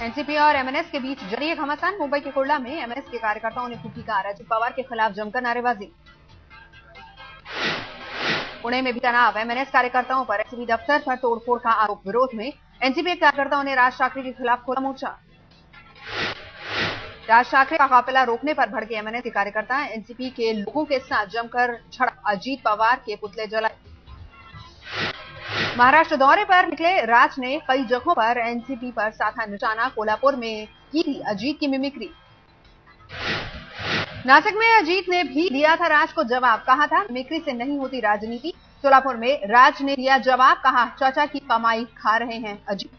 NCP और MNS के बीच जारी है घमासान। मुंबई के कुर्ला में एमएनएस के कार्यकर्ताओं ने फूकी कार, अजित पवार के खिलाफ जमकर नारेबाजी। पुणे में भी तनाव, एमएनएस कार्यकर्ताओं पर एनसीपी दफ्तर पर तोड़फोड़ का आरोप। विरोध में एनसीपी कार्यकर्ताओं ने राज ठाकरे के खिलाफ खोला मोर्चा। राज ठाकरे का काफिला रोकने पर भड़के एमएनएस के कार्यकर्ता, एनसीपी के लोगों के साथ जमकर झड़प, अजीत पवार के पुतले जलाए। महाराष्ट्र दौरे पर निकले राज ने कई जगहों पर एनसीपी पर साधा निशाना। कोल्हापुर में की थी अजीत की मिमिक्री। नासिक में अजीत ने भी दिया था राज को जवाब, कहा था मिमिक्री से नहीं होती राजनीति। सोलापुर में राज ने दिया जवाब, कहा चाचा की कमाई खा रहे हैं अजीत।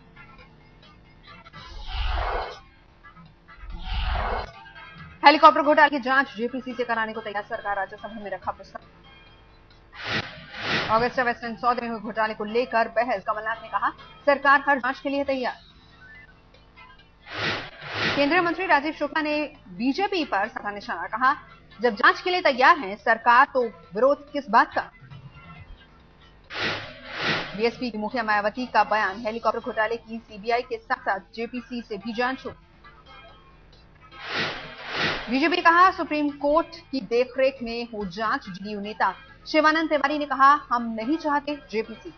हेलीकॉप्टर घोटाले की जांच जेपीसी से कराने को तैयार सरकार, राज्यसभा में रखा प्रस्ताव। ऑगस्टा वेस्टलैंड सौदे में हुए घोटाले को लेकर बहस, कमलनाथ ने कहा सरकार हर जांच के लिए तैयार। केंद्रीय मंत्री राजीव शुक्ला ने बीजेपी पर साधा निशाना, कहा जब जांच के लिए तैयार है सरकार तो विरोध किस बात का। बीएसपी की मुखिया मायावती का बयान, हेलीकॉप्टर घोटाले की सीबीआई के साथ साथ जेपीसी से भी जांच हो। बीजेपी ने कहा सुप्रीम कोर्ट की देखरेख में हो जांच। जदयू नेता शिवानंद तिवारी ने कहा हम नहीं चाहते जेपीसी।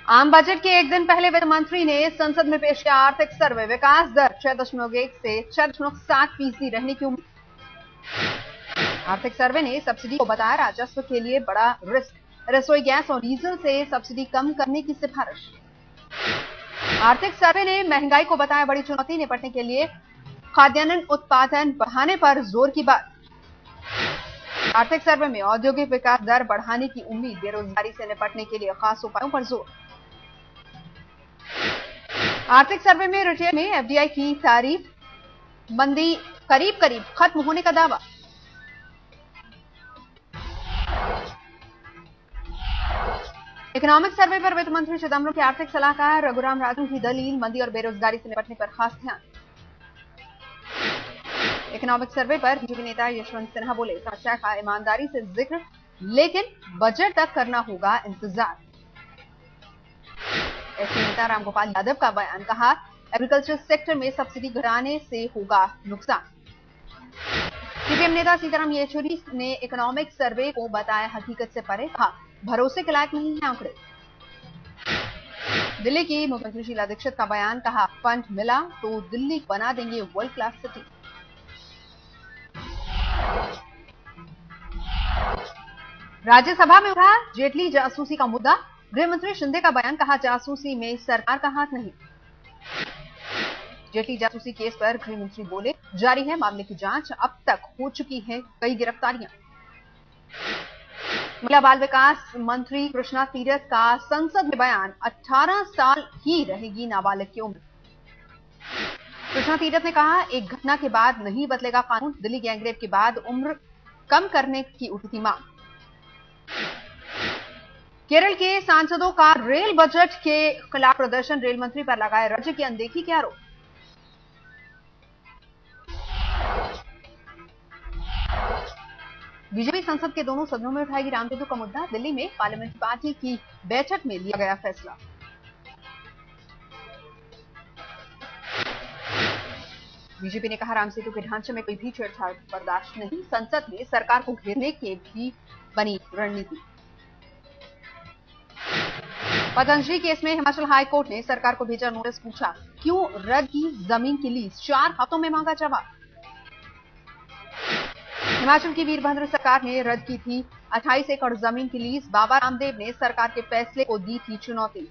आम बजट के एक दिन पहले वित्त मंत्री ने संसद में पेश किया आर्थिक सर्वे, विकास दर 6.1 से 6.7% रहने की उम्मीद। आर्थिक सर्वे ने सब्सिडी को बताया राजस्व के लिए बड़ा रिस्क, रसोई गैस और डीजल से सब्सिडी कम करने की सिफारिश। आर्थिक सर्वे ने महंगाई को बताया बड़ी चुनौती, निपटने के लिए खाद्यान्न उत्पादन बढ़ाने पर जोर की बात। आर्थिक सर्वे में औद्योगिक विकास दर बढ़ाने की उम्मीद, बेरोजगारी से निपटने के लिए खास उपायों पर जोर। आर्थिक सर्वे में रिटेल में एफडीआई की तारीफ, मंदी करीब करीब खत्म होने का दावा। इकोनॉमिक सर्वे पर वित्त मंत्री चिदंबरम के आर्थिक सलाहकार रघुराम राजन की दलील, मंदी और बेरोजगारी से निपटने पर खास ध्यान। इकोनॉमिक सर्वे पर बीजेपी नेता यशवंत सिन्हा बोले समस्या का ईमानदारी से जिक्र, लेकिन बजट तक करना होगा इंतजार। एसपी नेता रामगोपाल यादव का बयान, कहा एग्रीकल्चर सेक्टर में सब्सिडी घटाने से होगा नुकसान। सीपीएम नेता सीताराम येचुरी ने इकोनॉमिक सर्वे को बताया हकीकत से परे, कहा भरोसे के लायक नहीं है आंकड़े। दिल्ली की मुख्यमंत्री शीला दीक्षित का बयान, कहा फंड मिला तो दिल्ली बना देंगे वर्ल्ड क्लास सिटी। राज्यसभा में उठा जेटली जासूसी का मुद्दा, गृह मंत्री शिंदे का बयान, कहा जासूसी में सरकार का हाथ नहीं। जेटली जासूसी केस पर गृह मंत्री बोले जारी है मामले की जांच, अब तक हो चुकी है कई गिरफ्तारियां। महिला बाल विकास मंत्री कृष्णा तीरथ का संसद में बयान, 18 साल ही रहेगी नाबालिग की उम्र। कृष्णा तीरथ ने कहा एक घटना के बाद नहीं बदलेगा कानून, दिल्ली गैंगरेप के बाद उम्र कम करने की उठी थी मांग। केरल के सांसदों का रेल बजट के खिलाफ प्रदर्शन, रेल मंत्री पर लगाए राज्य की अनदेखी के आरोप। बीजेपी संसद के दोनों सदनों में उठाएगी रामसेतु का मुद्दा, दिल्ली में पार्लियामेंट्री पार्टी की बैठक में लिया गया फैसला। बीजेपी ने कहा रामसेतु के ढांचे में कोई भी छेड़छाड़ बर्दाश्त नहीं, संसद में सरकार को घेरने की भी बनी रणनीति। पतंजलि केस में हिमाचल हाईकोर्ट ने सरकार को भेजा नोटिस, पूछा क्यों रद्द की जमीन की लीज, 4 हफ्तों में मांगा जवाब। हिमाचल की वीरभद्र सरकार ने रद्द की थी 28 एकड़ जमीन की लीज, बाबा रामदेव ने सरकार के फैसले को दी थी चुनौती।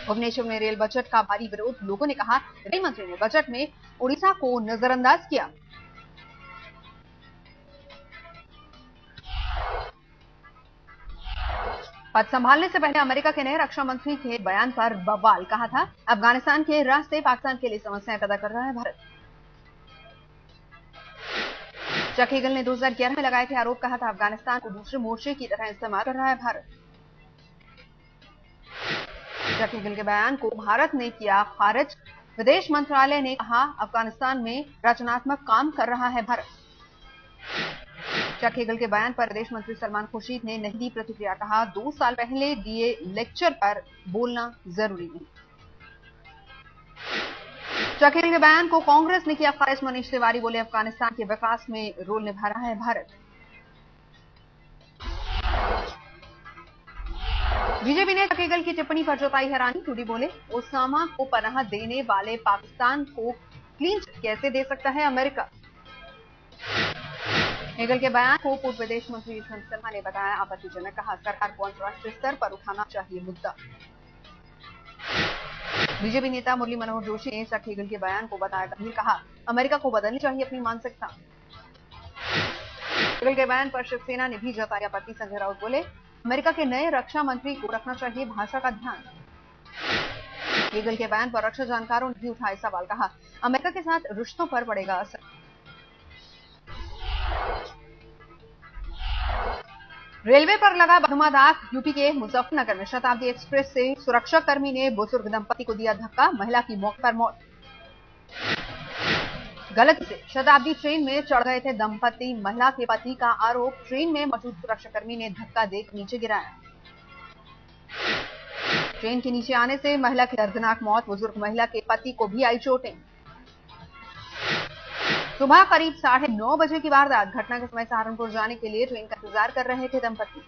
भुवनेश्वर में रेल बजट का भारी विरोध, लोगों ने कहा रेल मंत्री ने बजट में उड़ीसा को नजरअंदाज किया। पद संभालने से पहले अमेरिका के नए रक्षा मंत्री के बयान पर बवाल, कहा था अफगानिस्तान के रास्ते पाकिस्तान के लिए समस्याएं पैदा कर रहा है भारत। चक हेगल ने 2011 में लगाए थे आरोप, कहा था अफगानिस्तान को दूसरे मोर्चे की तरह इस्तेमाल कर रहा है भारत। चक हेगल के बयान को भारत ने किया खारिज, विदेश मंत्रालय ने कहा अफगानिस्तान में रचनात्मक काम कर रहा है भारत। चकेगल के बयान पर विदेश मंत्री सलमान खुर्शीद ने नहीं दी प्रतिक्रिया। कहा 2 साल पहले दिए लेक्चर पर बोलना जरूरी नहीं। चकेगल के बयान को कांग्रेस ने किया खारिज। मनीष तिवारी बोले अफगानिस्तान के विकास में रोल निभा रहा है भारत। बीजेपी ने चकेगल की टिप्पणी पर जताई हैरानी। टूडी बोले ओसामा को पनाह देने वाले पाकिस्तान को क्लीन चिट कैसे दे सकता है अमेरिका। हेगल के बयान को पूर्व विदेश मंत्री यशवंत सिन्हा ने बताया आपत्तिजनक। कहा सरकार को अंतर्राष्ट्रीय स्तर पर उठाना चाहिए मुद्दा। बीजेपी नेता मुरली मनोहर जोशी ने चकेगल के बयान को बताया गंभीर। कहा अमेरिका को बदलनी चाहिए अपनी मानसिकता। चकेगल के बयान पर शिवसेना ने भी जताई आपत्ति। संजय राउत बोले अमेरिका के नए रक्षा मंत्री को रखना चाहिए भाषा का ध्यान। हेगल के बयान पर रक्षा जानकारों ने भी उठाए सवाल। कहा अमेरिका के साथ रिश्तों पर पड़ेगा असर। रेलवे पर लगा धुआंधार। यूपी के मुजफ्फरनगर में शताब्दी एक्सप्रेस से सुरक्षाकर्मी ने बुजुर्ग दंपति को दिया धक्का। महिला की मौके पर मौत। गलती से शताब्दी ट्रेन में चढ़ गए थे दंपति। महिला के पति का आरोप ट्रेन में मौजूद सुरक्षाकर्मी ने धक्का देकर नीचे गिराया। ट्रेन के नीचे आने से महिला की दर्दनाक मौत। बुजुर्ग महिला के पति को भी आई चोटें। सुबह करीब 9:30 बजे की वारदात। घटना के समय सहारनपुर जाने के लिए ट्रेन का इंतजार कर रहे थे दंपति।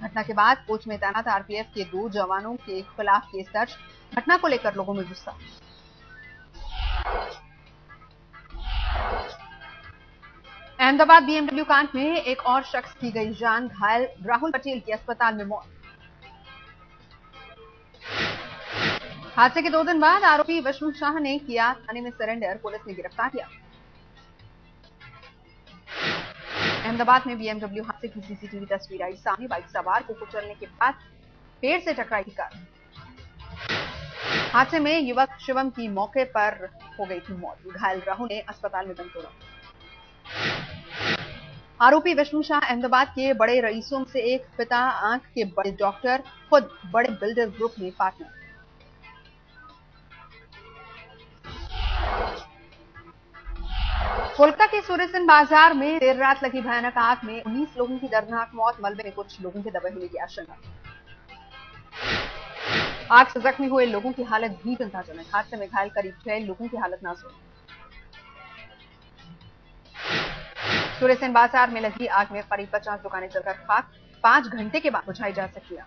घटना के बाद कोच में तैनात आरपीएफ के 2 जवानों के खिलाफ केस दर्ज। घटना को लेकर लोगों में गुस्सा। अहमदाबाद बीएमडब्ल्यू कांड में एक और शख्स की गई जान। घायल राहुल पटेल की अस्पताल में मौत। हादसे के 2 दिन बाद आरोपी विष्णु शाह ने किया थाने में सरेंडर। पुलिस ने गिरफ्तार किया। अहमदाबाद में बीएमडब्ल्यू हादसे की सीसीटीवी तस्वीर आई सामने। बाइक सवार को कुचलने के बाद पेड़ से टकराई कार। हादसे में युवक शिवम की मौके पर हो गई थी मौत। घायल राहुल ने अस्पताल में दम तोड़ा। आरोपी विष्णु शाह अहमदाबाद के बड़े रईसों में से एक। पिता आंख के बड़े डॉक्टर, खुद बड़े बिल्डर ग्रुप में पार्टनर। कोलकाता के सूर्यसेन बाजार में देर रात लगी भयानक आग में 19 लोगों की दर्दनाक मौत। मलबे में कुछ लोगों के दबे होने की आशंका। आग से जख्मी हुए लोगों की हालत भी चिंताजनक। हादसे में घायल करीब 6 लोगों की हालत नाजुक। सूर्यसेन बाजार में लगी आग में करीब 50 दुकानें जलकर खाक। 5 घंटे के बाद बुझाई जा सकी।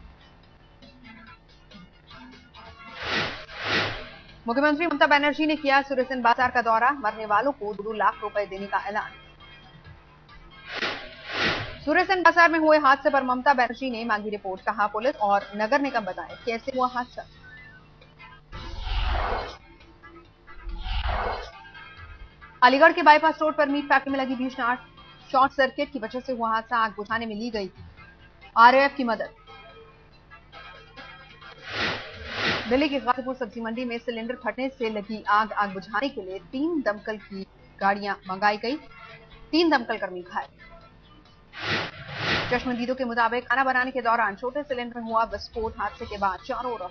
मुख्यमंत्री ममता बनर्जी ने किया सूर्यसेन बाजार का दौरा। मरने वालों को 2 लाख रुपए देने का ऐलान। सूर्यसेन बाजार में हुए हादसे पर ममता बनर्जी ने मांगी रिपोर्ट। कहा पुलिस और नगर निगम बताए कैसे हुआ हादसा। अलीगढ़ के बाईपास रोड पर मीट फैक्ट्री में लगी भीषण आग। शॉर्ट सर्किट की वजह से हुआ हादसा। आग बुझाने में ली गई आरएएफ की मदद। दिल्ली की गाजीपुर सब्जी मंडी में सिलेंडर फटने से लगी आग बुझाने के लिए 3 दमकल की गाड़ियां मंगाई गई। 3 दमकल कर्मी घायल। चश्मदीदों के मुताबिक खाना बनाने के दौरान छोटे सिलेंडर में हुआ विस्फोट। हादसे के बाद चारों ओर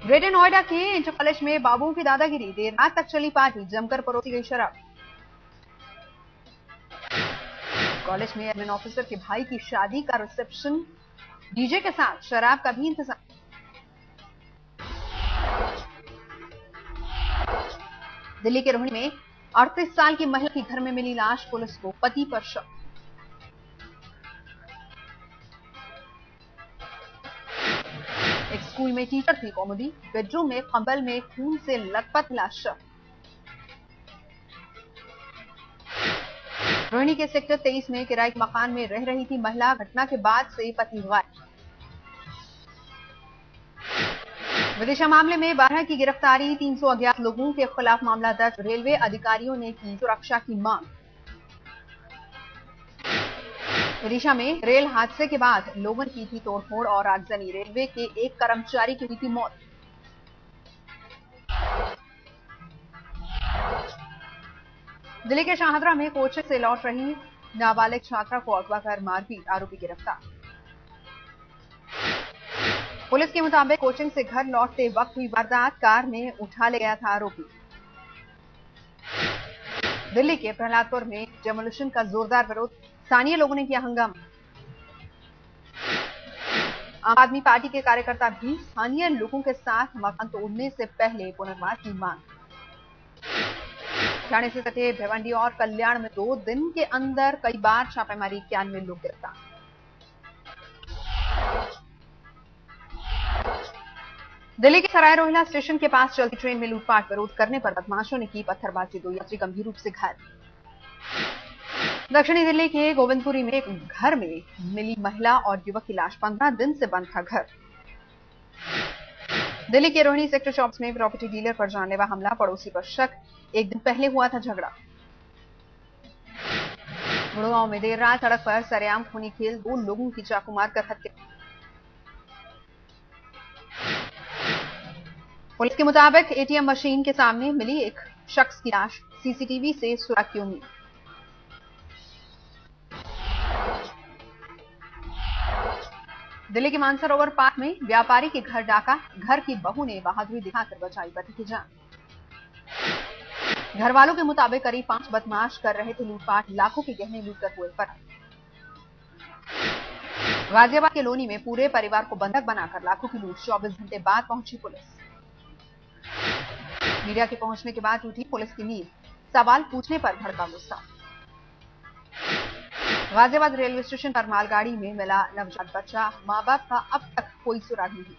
ग्रेटर नोएडा के इंटर कॉलेज में बाबुओं की दादागिरी। देर रात तक चली पार्टी। जमकर परोसी गई शराब। कॉलेज में एडमिन ऑफिसर के भाई की शादी का रिसेप्शन। डीजे के साथ शराब का भी इंतजाम। दिल्ली के रोहिणी में 38 साल की महिला की घर में मिली लाश। पुलिस को पति पर शक। एक स्कूल में टीचर थी कॉमेडी। बेडरूम में कंबल में खून से लथपथ लाश। रोहिणी के सेक्टर 23 में किराए के मकान में रह रही थी महिला। घटना के बाद से पति गायब। विदिशा मामले में 12 की गिरफ्तारी। 300 अज्ञात लोगों के खिलाफ मामला दर्ज। रेलवे अधिकारियों ने की सुरक्षा की मांग। विदिशा में रेल हादसे के बाद लोगों की थी तोड़फोड़ और आगजनी। रेलवे के एक कर्मचारी की हुई थी मौत। दिल्ली के शाहदरा में कोचिंग से लौट रही नाबालिग छात्रा को अगवा कर मारपीट। आरोपी गिरफ्तार। पुलिस के मुताबिक कोचिंग से घर लौटते वक्त हुई वारदात। कार में उठा ले गया था आरोपी। दिल्ली के प्रहलादपुर में डेमोलिशन का जोरदार विरोध, स्थानीय लोगों ने किया हंगामा। आम आदमी पार्टी के कार्यकर्ता भी स्थानीय लोगों के साथ मकान तोड़ने से पहले पुनर्वास की मांग। ठाणे से सटे भिवंडी और कल्याण में 2 दिन के अंदर कई बार छापेमारी, 91 लोग गिरफ्तार। दिल्ली के सराय रोहिला स्टेशन के पास चलती ट्रेन में लूटपाट, विरोध करने पर बदमाशों ने की पत्थरबाजी, 2 यात्री गंभीर रूप से घायल। दक्षिणी दिल्ली के गोविंदपुरी में एक घर में मिली महिला और युवक की लाश, 15 दिन से बंद था घर। दिल्ली के रोहिणी सेक्टर 24 में प्रॉपर्टी डीलर पर जानलेवा हमला, पड़ोसी पर शक, 1 दिन पहले हुआ था झगड़ा। गुड़गांव में देर रात सड़क पर सरेआम खूनी खेल, 2 लोगों की चाकू मारकर हत्या। पुलिस के मुताबिक एटीएम मशीन के सामने मिली एक शख्स की लाश, सीसीटीवी से सुराग की उम्मीद। दिल्ली के मानसरोवर पार्क में व्यापारी के घर डाका, घर की बहू ने बहादुरी दिखाकर बचाई पति की जान। घर वालों के मुताबिक करीब 5 बदमाश कर रहे थे लूटपाट, लाखों के गहने लूटकर हुए फरार। गाजियाबाद के लोनी में पूरे परिवार को बंधक बनाकर लाखों की लूट, 24 घंटे बाद पहुंची पुलिस। मीडिया के पहुंचने के बाद टूटी पुलिस की नींद, सवाल पूछने पर भड़का गुस्सा। गाजियाबाद रेलवे स्टेशन पर मालगाड़ी में मिला नवजात बच्चा, मां बाप का अब तक कोई सुराग नहीं।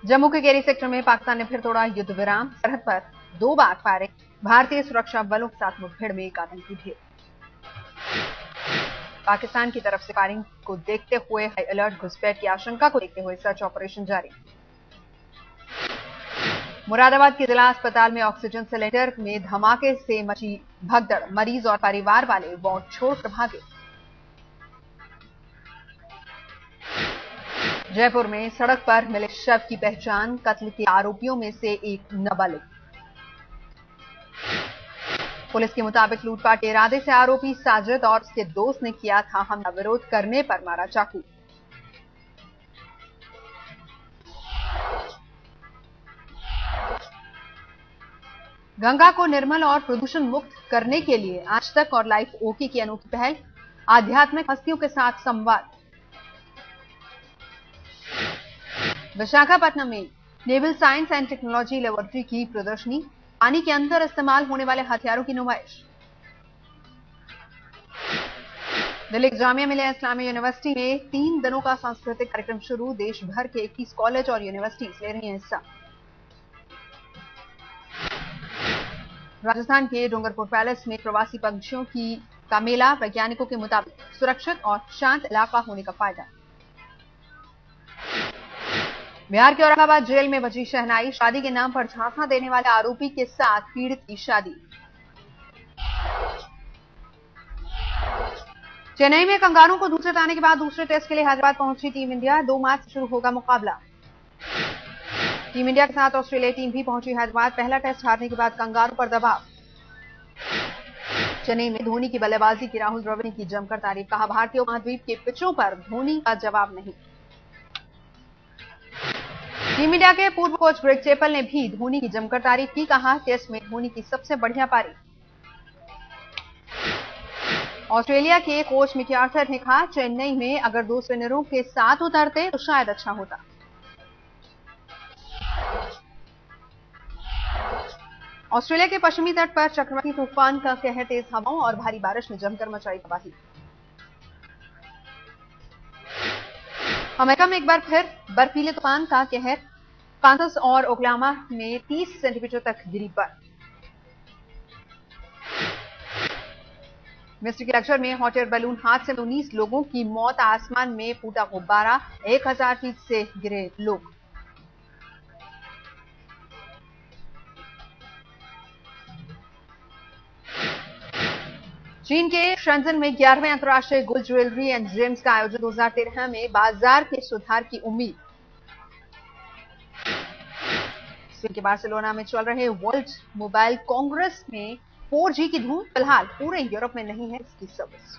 जम्मू के केरी सेक्टर में पाकिस्तान ने फिर तोड़ा युद्ध विराम, सरहद पर 2 बार फायरिंग, भारतीय सुरक्षा बलों के साथ मुठभेड़ में एक आतंकी ढेर। पाकिस्तान की तरफ से फायरिंग को देखते हुए हाई अलर्ट, घुसपैठ की आशंका को देखते हुए सर्च ऑपरेशन जारी। मुरादाबाद के जिला अस्पताल में ऑक्सीजन सिलेंडर में धमाके से मची भगदड़, मरीज और परिवार वाले वार्ड छोड़कर भागे। जयपुर में सड़क पर मिले शव की पहचान, कत्ल के आरोपियों में से एक नाबालिग। पुलिस के मुताबिक लूटपाट के इरादे से आरोपी साजिद और उसके दोस्त ने किया था हमला, विरोध करने पर मारा चाकू। गंगा को निर्मल और प्रदूषण मुक्त करने के लिए आज तक और लाइफ ओके की अनोखी पहल, आध्यात्मिक हस्तियों के साथ संवाद। विशाखापट्टनम में naval science and technology laboratory की प्रदर्शनी, पानी के अंदर इस्तेमाल होने वाले हथियारों की नुमाइश। दिल्ली जामिया मिलिया इस्लामिया यूनिवर्सिटी में 3 दिनों का सांस्कृतिक कार्यक्रम शुरू, देश भर के 21 कॉलेज और यूनिवर्सिटीज ले रही हैं हिस्सा। राजस्थान के डूंगरपुर पैलेस में प्रवासी पंछियों का मेला, वैज्ञानिकों के मुताबिक सुरक्षित और शांत इलाका होने का फायदा। बिहार के औरंगाबाद जेल में बजी शहनाई, शादी के नाम पर झांसा देने वाले आरोपी के साथ पीड़ित की शादी। चेन्नई में कंगारू को दूसरे आने के बाद दूसरे टेस्ट के लिए हैदराबाद पहुंची टीम इंडिया, 2 मार्च से शुरू होगा मुकाबला। टीम इंडिया के साथ ऑस्ट्रेलिया टीम भी पहुंची हैदराबाद, पहला टेस्ट हारने के बाद कंगारू पर दबाव। चेन्नई में धोनी की बल्लेबाजी की राहुल द्रविड़ ने की जमकर तारीफ, कहा भारतीय महाद्वीप के पिचों पर धोनी का जवाब नहीं। टीम इंडिया के पूर्व कोच ग्रेग चैपल ने भी धोनी की जमकर तारीफ की, कहा टेस्ट में धोनी की सबसे बढ़िया पारी। ऑस्ट्रेलिया के कोच मिकी आर्थर ने कहा चेन्नई में अगर 2 स्पिनरों के साथ उतरते तो शायद अच्छा होता। ऑस्ट्रेलिया के पश्चिमी तट पर चक्रवाती तूफान का कहर, तेज हवाओं और भारी बारिश ने जमकर मचाई तबाही। अमेरिका में एक बार फिर बर्फीले तूफान का कहर, कांसास और ओक्लाहोमा में 30 सेंटीमीटर तक गिरी बर्फ। मिस्ट्री के लेक्चर में हॉट एयर बैलून हादसे में 19 लोगों की मौत, आसमान में फूटा गुब्बारा, 1000 फीट से गिरे लोग। चीन के शेंजन में 11वें अंतर्राष्ट्रीय गोल्ड ज्वेलरी एंड जेम्स का आयोजन, 2013 में बाजार के सुधार की उम्मीद। स्पेन के बार्सिलोना में चल रहे वर्ल्ड मोबाइल कांग्रेस में 4G की धूम, फिलहाल पूरे यूरोप में नहीं है इसकी सर्विस।